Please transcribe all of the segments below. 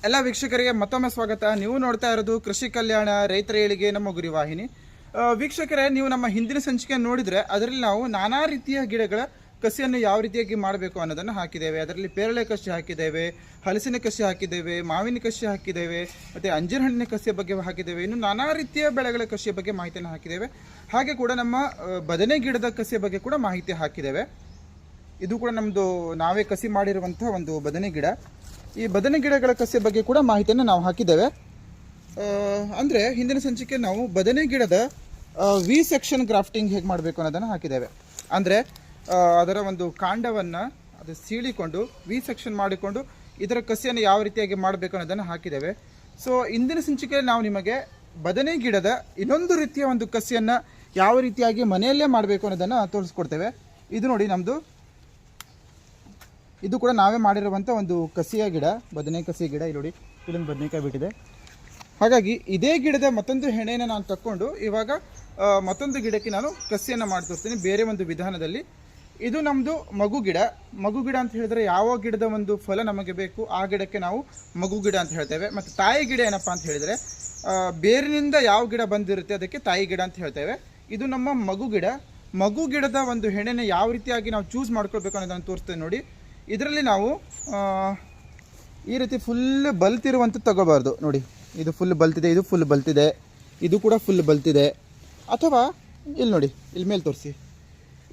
ಎಲ್ಲ ವೀಕ್ಷಕರಿಗೆ ಮತ್ತೊಮ್ಮೆ ಸ್ವಾಗತ. ನೀವು ನೋಡ್ತಾ ಇರೋದು ಕೃಷಿ ಕಲ್ಯಾಣ ರೈತರ ಏಳಿಗೆ ನಮ್ಮ ಗುರಿ ವಾಹಿನಿ. ವೀಕ್ಷಕರೇ, ನೀವು ನಮ್ಮ ಹಿಂದಿನ ಸಂಚಿಕೆ ನೋಡಿದರೆ ಅದರಲ್ಲಿ ನಾವು ನಾನಾ ರೀತಿಯ ಗಿಡಗಳ ಕಸಿಯನ್ನು ಯಾವ ರೀತಿಯಾಗಿ ಮಾಡಬೇಕು ಅನ್ನೋದನ್ನು ಹಾಕಿದ್ದೇವೆ. ಅದರಲ್ಲಿ ಪೇರಳೆ ಕಸಿ ಹಾಕಿದ್ದೇವೆ, ಹಲಸಿನ ಕಸಿ ಹಾಕಿದ್ದೇವೆ, ಮಾವಿನ ಕಸಿ ಹಾಕಿದ್ದೇವೆ, ಮತ್ತು ಅಂಜೀರ ಹಣ್ಣಿನ ಕಸಿಯ ಬಗ್ಗೆ ಹಾಕಿದ್ದೇವೆ. ಇನ್ನು ನಾನಾ ರೀತಿಯ ಬೆಳೆಗಳ ಕಸಿಯ ಬಗ್ಗೆ ಮಾಹಿತಿಯನ್ನು ಹಾಕಿದ್ದೇವೆ. ಹಾಗೆ ಕೂಡ ನಮ್ಮ ಬದನೆ ಗಿಡದ ಕಸಿಯ ಬಗ್ಗೆ ಕೂಡ ಮಾಹಿತಿ ಹಾಕಿದ್ದೇವೆ. ಇದು ಕೂಡ ನಮ್ಮದು ನಾವೇ ಕಸಿ ಮಾಡಿರುವಂಥ ಒಂದು ಬದನೆ ಗಿಡ. ಈ ಬದನೆ ಗಿಡಗಳ ಕಸಿಯ ಬಗ್ಗೆ ಕೂಡ ಮಾಹಿತಿಯನ್ನು ನಾವು ಹಾಕಿದ್ದೇವೆ. ಅಂದರೆ ಹಿಂದಿನ ಸಂಚಿಕೆ ನಾವು ಬದನೆ ಗಿಡದ ವಿ ಸೆಕ್ಷನ್ ಗ್ರಾಫ್ಟಿಂಗ್ ಹೇಗೆ ಮಾಡಬೇಕು ಅನ್ನೋದನ್ನು ಹಾಕಿದ್ದೇವೆ. ಅಂದರೆ ಅದರ ಒಂದು ಕಾಂಡವನ್ನು ಅದು ಸೀಳಿಕೊಂಡು ವಿ ಸೆಕ್ಷನ್ ಮಾಡಿಕೊಂಡು ಇದರ ಕಸಿಯನ್ನು ಯಾವ ರೀತಿಯಾಗಿ ಮಾಡಬೇಕು ಅನ್ನೋದನ್ನು ಹಾಕಿದ್ದೇವೆ. ಸೊ ಇಂದಿನ ಸಂಚಿಕೆಯಲ್ಲಿ ನಾವು ನಿಮಗೆ ಬದನೆ ಗಿಡದ ಇನ್ನೊಂದು ರೀತಿಯ ಒಂದು ಕಸಿಯನ್ನು ಯಾವ ರೀತಿಯಾಗಿ ಮನೆಯಲ್ಲೇ ಮಾಡಬೇಕು ಅನ್ನೋದನ್ನು ತೋರಿಸ್ಕೊಡ್ತೇವೆ. ಇದು ನೋಡಿ, ನಮ್ಮದು ಇದು ಕೂಡ ನಾವೇ ಮಾಡಿರುವಂಥ ಒಂದು ಕಸಿಯ ಗಿಡ, ಬದನೆ ಕಸಿ ಗಿಡ. ಇಲ್ಲಿ ನೋಡಿ, ಇಲ್ಲೊಂದು ಬದನೆಕಾಯಿ ಬಿಟ್ಟಿದೆ. ಹಾಗಾಗಿ ಇದೇ ಗಿಡದ ಮತ್ತೊಂದು ಹೆಣೆಯನ್ನು ನಾನು ತಕ್ಕೊಂಡು ಇವಾಗ ಮತ್ತೊಂದು ಗಿಡಕ್ಕೆ ನಾನು ಕಸಿಯನ್ನು ಮಾಡಿ ತೋರಿಸ್ತೀನಿ ಬೇರೆ ಒಂದು ವಿಧಾನದಲ್ಲಿ. ಇದು ನಮ್ಮದು ಮಗು ಗಿಡ. ಮಗು ಗಿಡ ಅಂತ ಹೇಳಿದ್ರೆ ಯಾವ ಗಿಡದ ಒಂದು ಫಲ ನಮಗೆ ಬೇಕು ಆ ಗಿಡಕ್ಕೆ ನಾವು ಮಗು ಗಿಡ ಅಂತ ಹೇಳ್ತೇವೆ. ಮತ್ತು ತಾಯಿ ಗಿಡ ಏನಪ್ಪ ಅಂತ ಹೇಳಿದರೆ ಬೇರಿನಿಂದ ಯಾವ ಗಿಡ ಬಂದಿರುತ್ತೆ ಅದಕ್ಕೆ ತಾಯಿ ಗಿಡ ಅಂತ ಹೇಳ್ತೇವೆ. ಇದು ನಮ್ಮ ಮಗು ಗಿಡ. ಮಗು ಗಿಡದ ಒಂದು ಹೆಣೆನ ಯಾವ ರೀತಿಯಾಗಿ ನಾವು ಚೂಸ್ ಮಾಡ್ಕೊಳ್ಬೇಕು ಅನ್ನೋದನ್ನು ತೋರಿಸ್ತೇವೆ ನೋಡಿ. ಇದರಲ್ಲಿ ನಾವು ಈ ರೀತಿ ಫುಲ್ ಬಲ್ತಿರುವಂಥದ್ದು ತಗೋಬಾರ್ದು. ನೋಡಿ, ಇದು ಫುಲ್ ಬಲ್ತಿದೆ, ಇದು ಫುಲ್ ಬಲ್ತಿದೆ, ಇದು ಕೂಡ ಫುಲ್ ಬಲ್ತಿದೆ. ಅಥವಾ ಇಲ್ಲಿ ನೋಡಿ, ಇಲ್ಲಿ ಮೇಲೆ ತೋರಿಸಿ,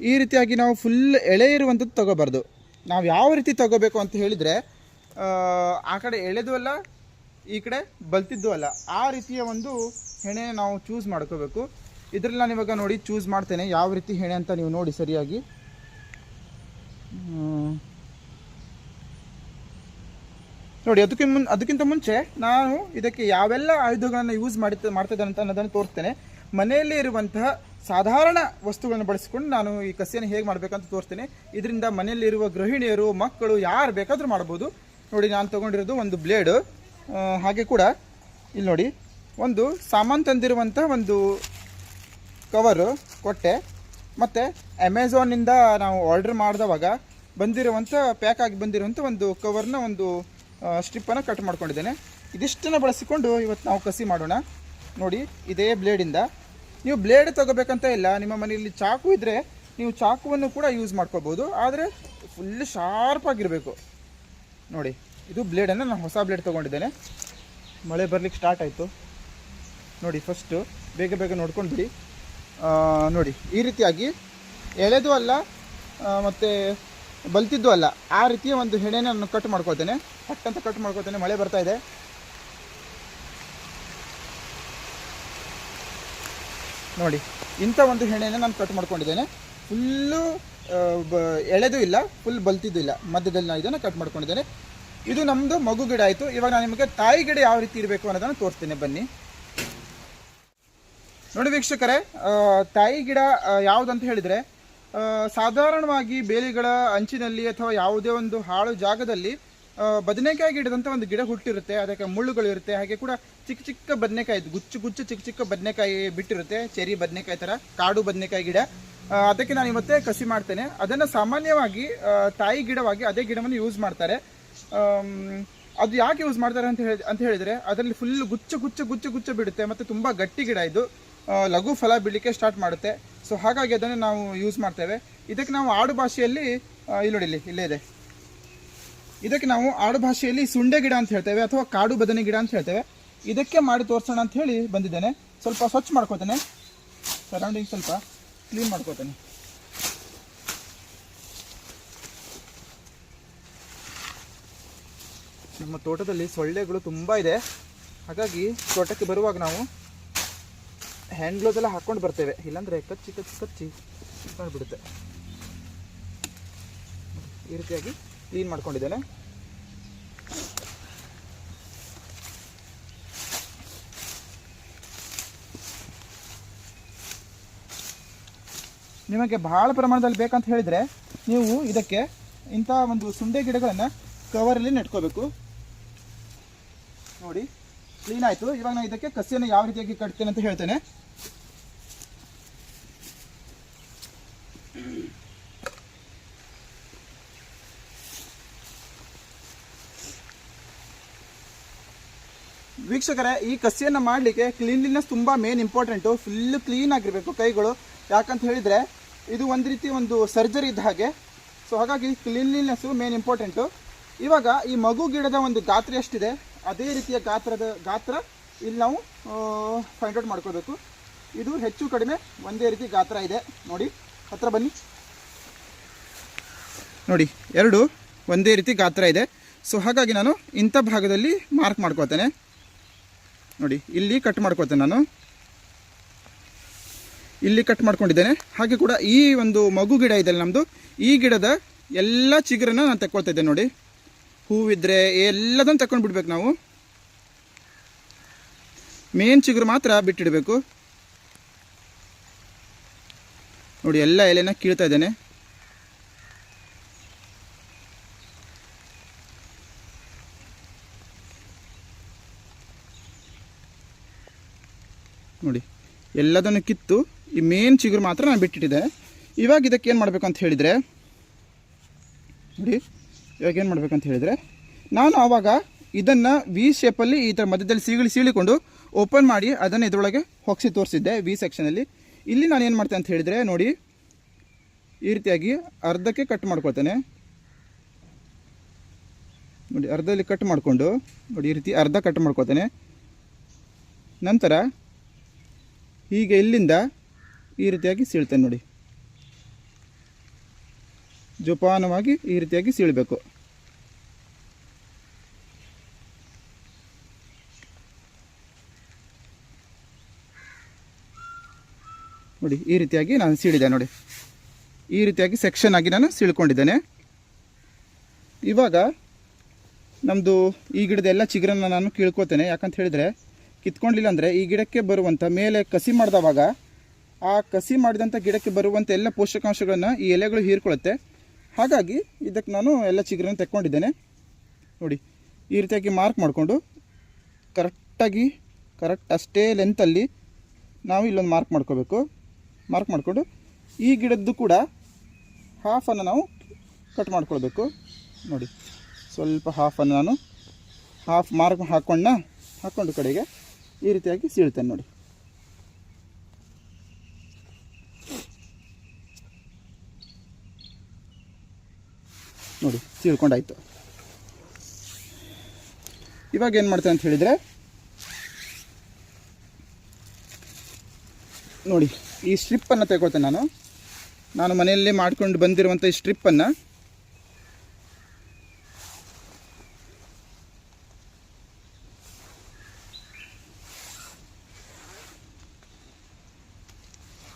ಈ ರೀತಿಯಾಗಿ ನಾವು ಫುಲ್ ಎಳೆ ಇರುವಂಥದ್ದು ತಗೋಬಾರ್ದು. ನಾವು ಯಾವ ರೀತಿ ತಗೋಬೇಕು ಅಂತ ಹೇಳಿದರೆ ಆ ಕಡೆ ಎಳೆದು ಅಲ್ಲ, ಈ ಕಡೆ ಬಲ್ತಿದ್ದು ಅಲ್ಲ, ಆ ರೀತಿಯ ಒಂದು ಹೆಣೆ ನಾವು ಚೂಸ್ ಮಾಡ್ಕೋಬೇಕು. ಇದರಲ್ಲಿ ನಾನು ಇವಾಗ ನೋಡಿ ಚೂಸ್ ಮಾಡ್ತೇನೆ ಯಾವ ರೀತಿ ಹೆಣೆ ಅಂತ ನೀವು ನೋಡಿ ಸರಿಯಾಗಿ. ನೋಡಿ, ಅದಕ್ಕಿಂತ ಮುಂಚೆ ನಾನು ಇದಕ್ಕೆ ಯಾವೆಲ್ಲ ಆಯುಧಗಳನ್ನು ಯೂಸ್ ಮಾಡ್ತಿದ್ದೇನೆ ಅಂತ ಅನ್ನೋದನ್ನು ತೋರಿಸ್ತೇನೆ. ಮನೆಯಲ್ಲಿ ಇರುವಂತಹ ಸಾಧಾರಣ ವಸ್ತುಗಳನ್ನು ಬಳಸಿಕೊಂಡು ನಾನು ಈ ಕಸಿಯನ್ನು ಹೇಗೆ ಮಾಡಬೇಕಂತ ತೋರಿಸ್ತೇನೆ. ಇದರಿಂದ ಮನೆಯಲ್ಲಿರುವ ಗೃಹಿಣಿಯರು, ಮಕ್ಕಳು ಯಾರು ಬೇಕಾದರೂ ಮಾಡ್ಬೋದು. ನೋಡಿ, ನಾನು ತೊಗೊಂಡಿರೋದು ಒಂದು ಬ್ಲೇಡು, ಹಾಗೆ ಕೂಡ ಇಲ್ಲಿ ನೋಡಿ ಒಂದು ಸಾಮಾನು ತಂದಿರುವಂಥ ಒಂದು ಕವರು ಕೊಟ್ಟೆ, ಮತ್ತು ಅಮೆಝಾನಿಂದ ನಾವು ಆರ್ಡರ್ ಮಾಡಿದವಾಗ ಬಂದಿರುವಂಥ ಪ್ಯಾಕ್ ಆಗಿ ಬಂದಿರುವಂಥ ಒಂದು ಕವರ್ನ ಒಂದು ಸ್ಟ್ರಿಪ್ಪನ್ನು ಕಟ್ ಮಾಡ್ಕೊಂಡಿದ್ದೇನೆ. ಇದಿಷ್ಟನ್ನು ಬಳಸಿಕೊಂಡು ಇವತ್ತು ನಾವು ಕಸಿ ಮಾಡೋಣ. ನೋಡಿ, ಇದೇ ಬ್ಲೇಡಿಂದ. ನೀವು ಬ್ಲೇಡ್ ತೊಗೋಬೇಕಂತ ಇಲ್ಲ, ನಿಮ್ಮ ಮನೆಯಲ್ಲಿ ಚಾಕು ಇದ್ದರೆ ನೀವು ಚಾಕುವನ್ನು ಕೂಡ ಯೂಸ್ ಮಾಡ್ಕೋಬೋದು, ಆದರೆ ಫುಲ್ ಶಾರ್ಪಾಗಿರಬೇಕು. ನೋಡಿ, ಇದು ಬ್ಲೇಡನ್ನು ನಾನು ಹೊಸ ಬ್ಲೇಡ್ ತೊಗೊಂಡಿದ್ದೇನೆ. ಮಳೆ ಬರಲಿಕ್ಕೆ ಸ್ಟಾರ್ಟ್ ಆಯಿತು ನೋಡಿ. ಫಸ್ಟು ಬೇಗ ಬೇಗ ನೋಡ್ಕೊಂಡು ಬಿಡಿ. ನೋಡಿ, ಈ ರೀತಿಯಾಗಿ ಎಳೆದು ಅಲ್ಲ ಮತ್ತು ಬಲ್ತಿದ್ದು ಅಲ್ಲ, ಆ ರೀತಿಯ ಒಂದು ಹೆಣೆನ ನಾನು ಕಟ್ ಮಾಡ್ಕೊಳ್ತೇನೆ. ಪಟ್ಟಂತ ಕಟ್ ಮಾಡ್ಕೊಳ್ತೇನೆ. ಮಳೆ ಬರ್ತಾ ಇದೆ. ನೋಡಿ, ಇಂಥ ಒಂದು ಹೆಣೆನ ನಾನು ಕಟ್ ಮಾಡ್ಕೊಂಡಿದ್ದೇನೆ. ಫುಲ್ಲು ಎಳೆದು ಇಲ್ಲ, ಫುಲ್ ಬಲ್ತಿದ್ದು ಇಲ್ಲ, ಮಧ್ಯದಲ್ಲಿ ನಾನು ಇದನ್ನು ಕಟ್ ಮಾಡ್ಕೊಂಡಿದ್ದೇನೆ. ಇದು ನಮ್ಮದು ಮಗು ಗಿಡ ಆಯಿತು. ಇವಾಗ ನಾನು ನಿಮಗೆ ತಾಯಿ ಗಿಡ ಯಾವ ರೀತಿ ಇರಬೇಕು ಅನ್ನೋದನ್ನು ತೋರಿಸ್ತೇನೆ, ಬನ್ನಿ. ನೋಡಿ ವೀಕ್ಷಕರೇ, ತಾಯಿ ಗಿಡ ಯಾವುದಂತ ಹೇಳಿದರೆ ಸಾಧಾರಣವಾಗಿ ಬೇಲಿಗಳ ಅಂಚಿನಲ್ಲಿ ಅಥವಾ ಯಾವುದೇ ಒಂದು ಹಾಳು ಜಾಗದಲ್ಲಿ ಬದನೆಕಾಯಿ ಗಿಡದಂಥ ಒಂದು ಗಿಡ ಹುಟ್ಟಿರುತ್ತೆ. ಅದಕ್ಕೆ ಮುಳ್ಳುಗಳಿರುತ್ತೆ. ಹಾಗೆ ಕೂಡ ಚಿಕ್ಕ ಚಿಕ್ಕ ಬದನೆಕಾಯಿ, ಗುಚ್ಚು ಚಿಕ್ಕ ಚಿಕ್ಕ ಬದನೆಕಾಯಿ ಬಿಟ್ಟಿರುತ್ತೆ, ಚೆರಿ ಬದನೆಕಾಯಿ ಥರ, ಕಾಡು ಬದನೆಕಾಯಿ ಗಿಡ. ಅದಕ್ಕೆ ನಾನು ಇವತ್ತೇ ಕಸಿ ಮಾಡ್ತೇನೆ. ಅದನ್ನು ಸಾಮಾನ್ಯವಾಗಿ ತಾಯಿ ಗಿಡವಾಗಿ ಅದೇ ಗಿಡವನ್ನು ಯೂಸ್ ಮಾಡ್ತಾರೆ. ಅದು ಯಾಕೆ ಯೂಸ್ ಮಾಡ್ತಾರೆ ಅಂತ ಹೇಳಿದರೆ ಅದರಲ್ಲಿ ಫುಲ್ ಗುಚ್ಚು ಬಿಡುತ್ತೆ, ಮತ್ತು ತುಂಬ ಗಟ್ಟಿ ಗಿಡ ಇದು. ಲಘು ಫಲ ಬಿಡಲಿಕ್ಕೆ ಸ್ಟಾರ್ಟ್ ಮಾಡುತ್ತೆ. ಸೊ ಹಾಗಾಗಿ ಅದನ್ನು ನಾವು ಯೂಸ್ ಮಾಡ್ತೇವೆ. ಇದಕ್ಕೆ ನಾವು ಆಡು ಭಾಷೆಯಲ್ಲಿ ಇಲ್ಲಿ ನೋಡಿ, ಇಲ್ಲೇ ಇದೆ. ಇದಕ್ಕೆ ನಾವು ಆಡು ಭಾಷೆಯಲ್ಲಿ ಸುಂಡೆ ಗಿಡ ಅಂತ ಹೇಳ್ತೇವೆ, ಅಥವಾ ಕಾಡು ಬದನೆ ಗಿಡ ಅಂತ ಹೇಳ್ತೇವೆ. ಇದಕ್ಕೆ ಮಾಡಿ ತೋರಿಸೋಣ ಅಂತ ಹೇಳಿ ಬಂದಿದ್ದೇನೆ. ಸ್ವಲ್ಪ ಸ್ವಚ್ಛ ಮಾಡ್ಕೋತೇನೆ, ಸರೌಂಡಿಂಗ್ ಸ್ವಲ್ಪ ಕ್ಲೀನ್ ಮಾಡ್ಕೋತೇನೆ. ನಮ್ಮ ತೋಟದಲ್ಲಿ ಸೊಳ್ಳೆಗಳು ತುಂಬ ಇದೆ. ಹಾಗಾಗಿ ತೋಟಕ್ಕೆ ಬರುವಾಗ ನಾವು ಹ್ಯಾಂಡ್ ಗ್ಲೌಸ್ ಎಲ್ಲ ಹಾಕ್ಕೊಂಡು ಬರ್ತೇವೆ, ಇಲ್ಲಾಂದರೆ ಕಚ್ಚಿ ಮಾಡಿಬಿಡುತ್ತೆ. ಈ ರೀತಿಯಾಗಿ ಕ್ಲೀನ್ ಮಾಡ್ಕೊಂಡಿದ್ದೇನೆ. ನಿಮಗೆ ಬಹಳ ಪ್ರಮಾಣದಲ್ಲಿ ಬೇಕಂತ ಹೇಳಿದರೆ ನೀವು ಇದಕ್ಕೆ ಇಂಥ ಒಂದು ಸುಂಡೆ ಗಿಡಗಳನ್ನು ಕವರಲ್ಲಿ ನೆಟ್ಕೋಬೇಕು. ನೋಡಿ, ಕ್ಲೀನ್ ಆಯಿತು. ಇವಾಗ ನಾನು ಇದಕ್ಕೆ ಕಸಿಯನ್ನು ಯಾವ ರೀತಿಯಾಗಿ ಕಟ್ತೇನೆ ಅಂತ ಹೇಳ್ತೇನೆ. ವೀಕ್ಷಕರೇ, ಈ ಕಸಿಯನ್ನು ಮಾಡಲಿಕ್ಕೆ ಕ್ಲೀನ್ಲಿನೆಸ್ ತುಂಬ ಮೇನ್ ಇಂಪಾರ್ಟೆಂಟು. ಫುಲ್ಲು ಕ್ಲೀನ್ ಆಗಿರಬೇಕು ಕೈಗಳು. ಯಾಕಂತ ಹೇಳಿದರೆ ಇದು ಒಂದು ರೀತಿ ಒಂದು ಸರ್ಜರಿ ಇದ್ದ ಹಾಗೆ. ಸೊ ಹಾಗಾಗಿ ಕ್ಲೀನ್ಲಿನೆಸ್ಸು ಮೇನ್ ಇಂಪಾರ್ಟೆಂಟು. ಇವಾಗ ಈ ಮಗು ಗಿಡದ ಒಂದು ಗಾತ್ರ ಎಷ್ಟಿದೆ ಅದೇ ರೀತಿಯ ಗಾತ್ರ ಇಲ್ಲಿ ನಾವು ಫೈಂಡ್ ಔಟ್ ಮಾಡ್ಕೋಬೇಕು. ಇದು ಹೆಚ್ಚು ಕಡಿಮೆ ಒಂದೇ ರೀತಿ ಗಾತ್ರ ಇದೆ. ನೋಡಿ, ಹತ್ರ ಬನ್ನಿ. ನೋಡಿ, ಎರಡು ಒಂದೇ ರೀತಿ ಗಾತ್ರ ಇದೆ. ಸೊ ಹಾಗಾಗಿ ನಾನು ಇಂಥ ಭಾಗದಲ್ಲಿ ಮಾರ್ಕ್ ಮಾಡ್ಕೋತೇನೆ. ನೋಡಿ, ಇಲ್ಲಿ ಕಟ್ ಮಾಡ್ಕೋತೇನೆ. ನಾನು ಇಲ್ಲಿ ಕಟ್ ಮಾಡ್ಕೊಂಡಿದ್ದೇನೆ. ಹಾಗೆ ಕೂಡ ಈ ಒಂದು ಮಗು ಗಿಡ ಇದೆ ನಮ್ಮದು, ಈ ಗಿಡದ ಎಲ್ಲ ಚಿಗುರನ್ನು ನಾನು ತಗೊಳ್ತಾ ಇದ್ದೇನೆ. ನೋಡಿ, ಹೂವಿದ್ರೆ ಎಲ್ಲದನ್ನು ತಗೊಂಡು ಬಿಡ್ಬೇಕು ನಾವು. ಮೇನ್ ಚಿಗುರು ಮಾತ್ರ ಬಿಟ್ಟಿಡಬೇಕು. ನೋಡಿ, ಎಲ್ಲ ಎಲೆನ ಕೀಳ್ತಾ ಇದ್ದೇನೆ. ನೋಡಿ, ಎಲ್ಲದನ್ನು ಕಿತ್ತು ಈ ಮೇನ್ ಚಿಗುರು ಮಾತ್ರ ನಾನು ಬಿಟ್ಟಿಟ್ಟಿದ್ದೆ. ಇವಾಗ ಇದಕ್ಕೆ ಏನು ಮಾಡಬೇಕು ಅಂತ ಹೇಳಿದರೆ, ನೋಡಿ, ಇವಾಗ ಏನು ಮಾಡಬೇಕಂತ ಹೇಳಿದರೆ, ನಾನು ಆವಾಗ ಇದನ್ನು ವಿ ಶೇಪಲ್ಲಿ ಈ ಥರ ಮಧ್ಯದಲ್ಲಿ ಸೀಳಿಕೊಂಡು ಓಪನ್ ಮಾಡಿ ಅದನ್ನು ಇದರೊಳಗೆ ಹೊಗ್ಸಿ ತೋರಿಸಿದ್ದೆ ವಿ ಸೆಕ್ಷನಲ್ಲಿ. ಇಲ್ಲಿ ನಾನು ಏನು ಮಾಡ್ತೇನೆ ಅಂತ ಹೇಳಿದರೆ, ನೋಡಿ, ಈ ರೀತಿಯಾಗಿ ಅರ್ಧಕ್ಕೆ ಕಟ್ ಮಾಡ್ಕೊಳ್ತೇನೆ. ನೋಡಿ, ಅರ್ಧದಲ್ಲಿ ಕಟ್ ಮಾಡಿಕೊಂಡು, ನೋಡಿ, ಈ ರೀತಿ ಅರ್ಧ ಕಟ್ ಮಾಡ್ಕೊಳ್ತೇನೆ. ನಂತರ ಹೀಗೆ ಇಲ್ಲಿಂದ ಈ ರೀತಿಯಾಗಿ ಸೀಳ್ತೇನೆ. ನೋಡಿ, ಜೋಪಾನವಾಗಿ ಈ ರೀತಿಯಾಗಿ ಸೀಳಬೇಕು. ನೋಡಿ, ಈ ರೀತಿಯಾಗಿ ನಾನು ಸೀಳಿದೆ. ನೋಡಿ, ಈ ರೀತಿಯಾಗಿ ಸೆಕ್ಷನ್ ಆಗಿ ನಾನು ಸೀಳ್ಕೊಂಡಿದ್ದೇನೆ. ಇವಾಗ ನಮ್ಮದು ಈ ಗಿಡದ ಎಲ್ಲ ಚಿಗುರನ್ನು ನಾನು ಕೀಳ್ಕೊತೇನೆ. ಯಾಕಂತ ಹೇಳಿದರೆ, ಕಿತ್ಕೊಂಡಿಲ್ಲ ಅಂದರೆ ಈ ಗಿಡಕ್ಕೆ ಬರುವಂಥ ಮೇಲೆ ಕಸಿ ಮಾಡಿದವಾಗ ಆ ಕಸಿ ಮಾಡಿದಂಥ ಗಿಡಕ್ಕೆ ಬರುವಂಥ ಎಲ್ಲ ಪೋಷಕಾಂಶಗಳನ್ನು ಈ ಎಲೆಗಳು ಹೀರ್ಕೊಳ್ಳುತ್ತೆ. ಹಾಗಾಗಿ ಇದಕ್ಕೆ ನಾನು ಎಲ್ಲ ಚಿಗುರನ್ನು ತೆಕ್ಕೊಂಡಿದ್ದೇನೆ. ನೋಡಿ, ಈ ರೀತಿಯಾಗಿ ಮಾರ್ಕ್ ಮಾಡಿಕೊಂಡು ಕರೆಕ್ಟ್ ಅಷ್ಟೇ ಲೆಂತಲ್ಲಿ ನಾವು ಇಲ್ಲೊಂದು ಮಾರ್ಕ್ ಮಾಡ್ಕೋಬೇಕು. ಮಾರ್ಕ್ ಮಾಡಿಕೊಂಡು ಈ ಗಿಡದ್ದು ಕೂಡ ಹಾಫನ್ನು ನಾವು ಕಟ್ ಮಾಡ್ಕೊಳ್ಬೇಕು. ನೋಡಿ, ಸ್ವಲ್ಪ ಹಾಫನ್ನು ನಾನು ಮಾರ್ಕ್ ಹಾಕ್ಕೊಂಡು ಕಡೆಗೆ ಈ ರೀತಿಯಾಗಿ ಸೀಳ್ತೇನೆ. ನೋಡಿ, ನೋಡಿ, ಸೀಳ್ಕೊಂಡಾಯ್ತು. ಇವಾಗ ಏನು ಮಾಡ್ತೇನೆ ಅಂತ ಹೇಳಿದರೆ, ನೋಡಿ, ಈ ಸ್ಟ್ರಿಪ್ಪನ್ನು ತಗೊಳ್ತೇನೆ. ನಾನು ಮನೆಯಲ್ಲೇ ಮಾಡ್ಕೊಂಡು ಬಂದಿರುವಂಥ ಈ ಸ್ಟ್ರಿಪ್ಪನ್ನು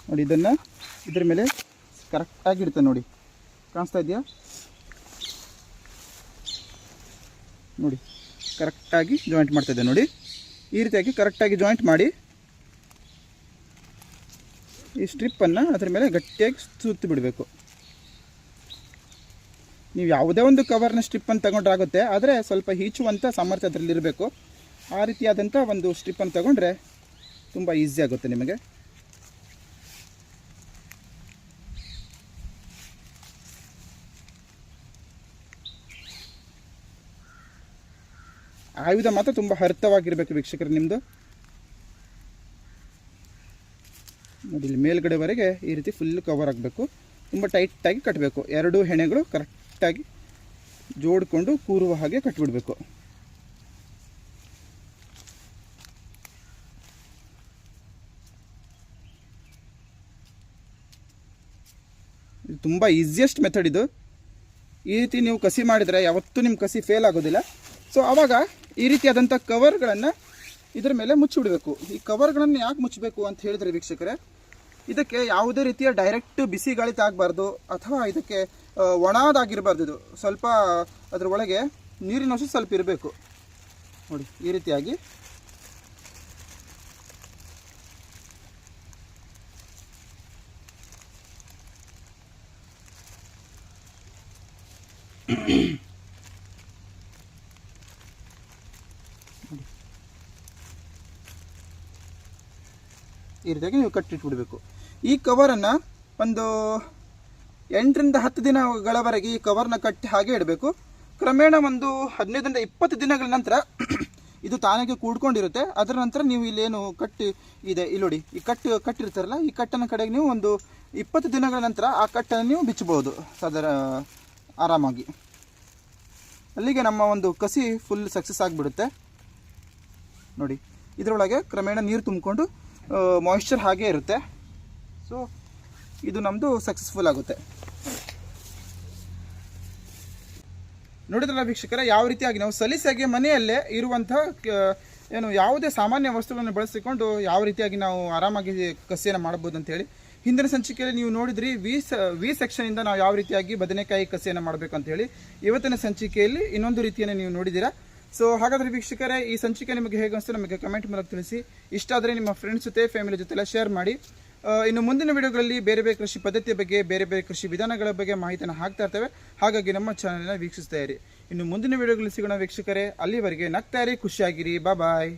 ನೋಡಿ, ಇದನ್ನು ಇದ್ರ ಮೇಲೆ ಕರೆಕ್ಟಾಗಿ ಇಡ್ತೇನೆ. ನೋಡಿ, ಕಾಣಿಸ್ತಾ ಇದೆಯಾ? ನೋಡಿ, ಕರೆಕ್ಟಾಗಿ ಜಾಯಿಂಟ್ ಮಾಡ್ತಾಯಿದ್ದೆ. ನೋಡಿ, ಈ ರೀತಿಯಾಗಿ ಕರೆಕ್ಟಾಗಿ ಜಾಯಿಂಟ್ ಮಾಡಿ ಈ ಸ್ಟ್ರಿಪ್ಪನ್ನು ಅದರ ಮೇಲೆ ಗಟ್ಟಿಯಾಗಿ ಸುತ್ತಿ ಬಿಡಬೇಕು. ನೀವು ಯಾವುದೇ ಒಂದು ಕವರ್ನ ಸ್ಟ್ರಿಪ್ಪನ್ನು ತಗೊಂಡ್ರಾಗುತ್ತೆ, ಆದರೆ ಸ್ವಲ್ಪ ಹೀಚುವಂಥ ಸಾಮರ್ಥ್ಯ ಅದರಲ್ಲಿರಬೇಕು. ಆ ರೀತಿಯಾದಂಥ ಒಂದು ಸ್ಟ್ರಿಪ್ಪನ್ನು ತಗೊಂಡ್ರೆ ತುಂಬ ಈಸಿ ಆಗುತ್ತೆ ನಿಮಗೆ. ಆಯುಧ ಮಾತ್ರ ತುಂಬ ಹರಿತವಾಗಿರಬೇಕು ವೀಕ್ಷಕರು ನಿಮ್ಮದು. ನೋಡಿ, ಇಲ್ಲಿ ಮೇಲ್ಗಡೆವರೆಗೆ ಈ ರೀತಿ ಫುಲ್ ಕವರ್ ಆಗಬೇಕು. ತುಂಬ ಟೈಟಾಗಿ ಕಟ್ಟಬೇಕು. ಎರಡು ಹೆಣೆಗಳು ಕರೆಕ್ಟಾಗಿ ಜೋಡಿಕೊಂಡು ಕೂರುವ ಹಾಗೆ ಕಟ್ಟಿಬಿಡಬೇಕು. ಇದು ತುಂಬ ಈಸಿಯೆಸ್ಟ್ ಮೆಥಡ್ ಇದು. ಈ ರೀತಿ ನೀವು ಕಸಿ ಮಾಡಿದರೆ ಯಾವತ್ತೂ ನಿಮ್ಮ ಕಸಿ ಫೇಲ್ ಆಗೋದಿಲ್ಲ. ಸೊ ಆವಾಗ ಈ ರೀತಿಯಾದಂಥ ಕವರ್ಗಳನ್ನು ಇದರ ಮೇಲೆ ಮುಚ್ಚಿಬಿಡಬೇಕು. ಈ ಕವರ್ಗಳನ್ನು ಯಾಕೆ ಮುಚ್ಚಬೇಕು ಅಂತ ಹೇಳಿದರೆ ವೀಕ್ಷಕರೇ, ಇದಕ್ಕೆ ಯಾವುದೇ ರೀತಿಯ ಡೈರೆಕ್ಟ್ ಬಿಸಿ ಗಾಳಿ ತಾಗಬಾರ್ದು ಅಥವಾ ಇದಕ್ಕೆ ಒಣದಾಗಿರಬಾರ್ದು. ಇದು ಸ್ವಲ್ಪ ಅದರ ಒಳಗೆ ನೀರಿನ ಅಂಶ ಸ್ವಲ್ಪ ಇರಬೇಕು. ನೋಡಿ, ಈ ರೀತಿಯಾಗಿ ಈ ರೀತಿಯಾಗಿ ನೀವು ಕಟ್ಟಿಟ್ಬಿಡಬೇಕು. ಈ ಕವರನ್ನು ಒಂದು 8 ರಿಂದ 10 ದಿನಗಳವರೆಗೆ ಈ ಕವರ್ನ ಕಟ್ಟಿ ಹಾಗೆ ಇಡಬೇಕು. ಕ್ರಮೇಣ ಒಂದು 15 ರಿಂದ 20 ದಿನಗಳ ನಂತರ ಇದು ತಾನಾಗೆ ಕೂಡ್ಕೊಂಡಿರುತ್ತೆ. ಅದರ ನಂತರ ನೀವು ಇಲ್ಲೇನು ಕಟ್ಟು ಇದೆ ಇಲ್ಲಿ ನೋಡಿ, ಈ ಕಟ್ಟಿರ್ತಾರಲ್ಲ, ಈ ಕಟ್ಟನ ಕಡೆಗೆ ನೀವು ಒಂದು 20 ದಿನಗಳ ನಂತರ ಆ ಕಟ್ಟನ್ನು ನೀವು ಬಿಚ್ಚಬಹುದು ಆರಾಮಾಗಿ. ಅಲ್ಲಿಗೆ ನಮ್ಮ ಒಂದು ಕಸಿ ಫುಲ್ ಸಕ್ಸಸ್ ಆಗಿಬಿಡುತ್ತೆ ನೋಡಿ. ಇದರೊಳಗೆ ಕ್ರಮೇಣ ನೀರು ತುಂಬಿಕೊಂಡು ಮಾಯಿಶ್ಚರ್ ಹಾಗೇ ಇರುತ್ತೆ. ಸೊ ಇದು ನಮ್ಮದು ಸಕ್ಸಸ್ಫುಲ್ ಆಗುತ್ತೆ. ನೋಡಿದ್ರಲ್ಲ ವೀಕ್ಷಕರೇ, ಯಾವ ರೀತಿಯಾಗಿ ನಾವು ಸಲೀಸಾಗಿ ಮನೆಯಲ್ಲೇ ಇರುವಂಥ ಏನು ಯಾವುದೇ ಸಾಮಾನ್ಯ ವಸ್ತುಗಳನ್ನು ಬಳಸಿಕೊಂಡು ಯಾವ ರೀತಿಯಾಗಿ ನಾವು ಆರಾಮಾಗಿ ಕಸಿಯನ್ನು ಮಾಡ್ಬೋದು ಅಂತೇಳಿ. ಹಿಂದಿನ ಸಂಚಿಕೆಯಲ್ಲಿ ನೀವು ನೋಡಿದ್ರಿ ವಿ ಸೆಕ್ಷನಿಂದ ನಾವು ಯಾವ ರೀತಿಯಾಗಿ ಬದನೆಕಾಯಿ ಕಸಿಯನ್ನು ಮಾಡಬೇಕು ಅಂತೇಳಿ. ಇವತ್ತಿನ ಸಂಚಿಕೆಯಲ್ಲಿ ಇನ್ನೊಂದು ರೀತಿಯನ್ನು ನೀವು ನೋಡಿದ್ದೀರಾ. ಸೊ ಹಾಗಾದರೆ ವೀಕ್ಷಕರೇ, ಈ ಸಂಚಿಕೆ ನಿಮಗೆ ಹೇಗೆ ಅನಿಸ್ತು ನಮಗೆ ಕಮೆಂಟ್ ಮೂಲಕ ತಿಳಿಸಿ. ಇಷ್ಟ ಆದರೆ ನಿಮ್ಮ ಫ್ರೆಂಡ್ಸ್ ಜೊತೆ, ಫ್ಯಾಮಿಲಿ ಜೊತೆ ಎಲ್ಲ ಶೇರ್ ಮಾಡಿ. ಇನ್ನು ಮುಂದಿನ ವಿಡಿಯೋಗಳಲ್ಲಿ ಬೇರೆ ಬೇರೆ ಕೃಷಿ ಪದ್ಧತಿಯ ಬಗ್ಗೆ, ಬೇರೆ ಬೇರೆ ಕೃಷಿ ವಿಧಾನಗಳ ಬಗ್ಗೆ ಮಾಹಿತಿಯನ್ನು ಹಾಕ್ತಾ ಇರ್ತೇವೆ. ಹಾಗಾಗಿ ನಮ್ಮ ಚಾನಲ್ನ ವೀಕ್ಷಿಸ್ತಾ ಇರಿ. ಇನ್ನು ಮುಂದಿನ ವಿಡಿಯೋಗಳಲ್ಲಿ ಸಿಗೋಣ ವೀಕ್ಷಕರೇ. ಅಲ್ಲಿವರೆಗೆ ನಗ್ತಾ ಇರಿ, ಖುಷಿಯಾಗಿರಿ. ಬಾಯ್.